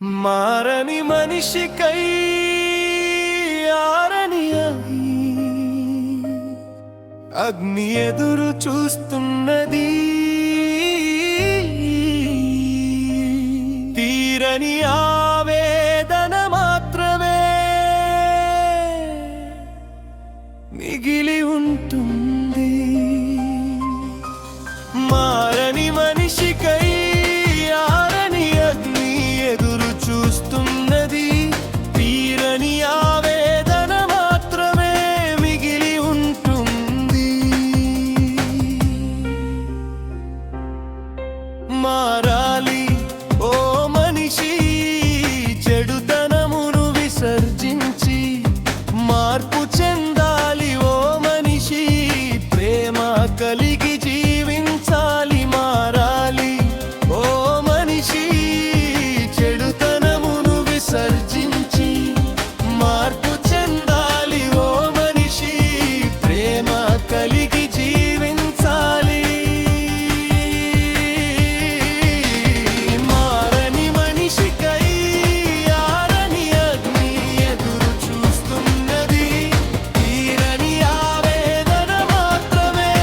మారని మనిషికై ఆరని అగ్ని ఎదురు చూస్తున్నది, తీరని ఆవేదన మాత్రమే మిగిలి ఉంటుంది. మారని మనిషికై ఆరని అగ్ని ఎదురు చూస్తున్నది, తీరని ఆవేదన మాత్రమే మిగిలి ఉంటుంది. మారాలి ఓ మనిషి, చెడుతనమును విసర్జించి మార్పు చెందాలి. ఓ మనిషి ప్రేమ కలిగి జీవించాలి. మారాలి ఓ మనిషి, చెడుతనమును విసర్జించి మార్పు చెందాలి. ఓ మనిషి ప్రేమ కలిగి జీవించాలి. మారని మనిషికై ఆరని అగ్ని ఎదురు చూస్తున్నది, తీరని ఆవేదన మాత్రమే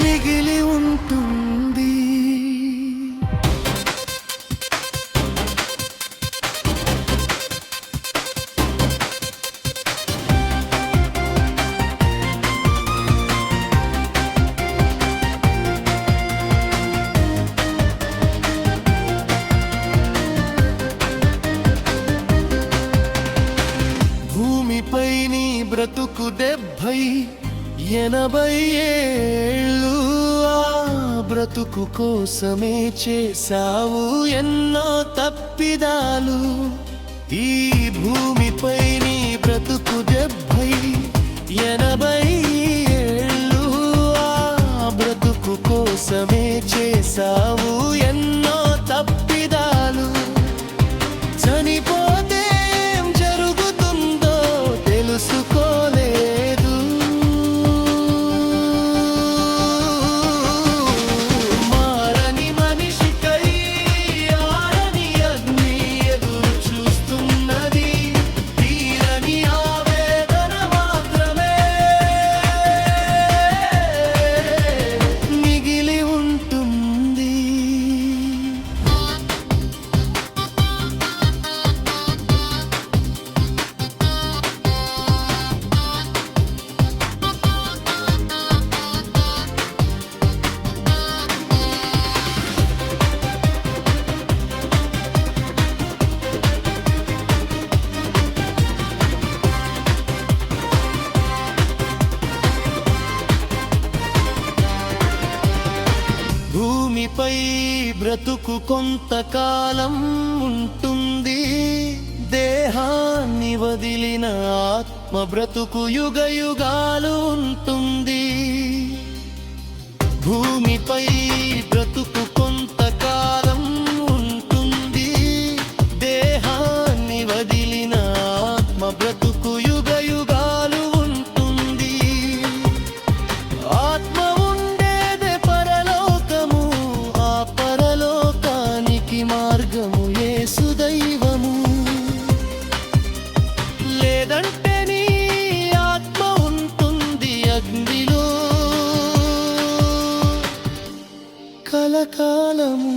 మిగిలి ఉంటుంది. భూమిపై నీ బ్రతుకు 70-80 ఏళ్ళు, ఆ బ్రతుకు కోసమే చేసావు ఎన్నో తప్పిదాలు. ఈ భూమిపై నీ బ్రతుకు 70-80 ఏళ్ళు, ఆ బ్రతుకు కోసమే చేసావు ఎన్నో తప్పిదాలు. చనిపోతే ఏం జరుగుతుందో తెలుసుకోలేదు. మారని మనిషికై ఆరని అగ్ని ఎదురు చూస్తున్నది, తీరని ఆవేదన మాత్రమే మిగిలి ఉంటుంది. భూమిపై బ్రతుకు కొంతకాలం ఉంటుంది, దేహాన్ని వదిలిన ఆత్మ బ్రతుకు యుగయుగాలు ఉంటుంది. భూమిపై బ్రతుకు కొంతకాలం ఉంటుంది, దేహాన్ని వదిలిన ఆత్మ బ్రతుకు యుగయుగాలు ఉంటుంది. ఆత్మ ఉండేదే పరలోకము, ఆ పరలోకానికి మార్గము యేసు దైవము. లేదంటే నీ ఆత్మ ఉంటుంది అగ్నిలో కలకాలము.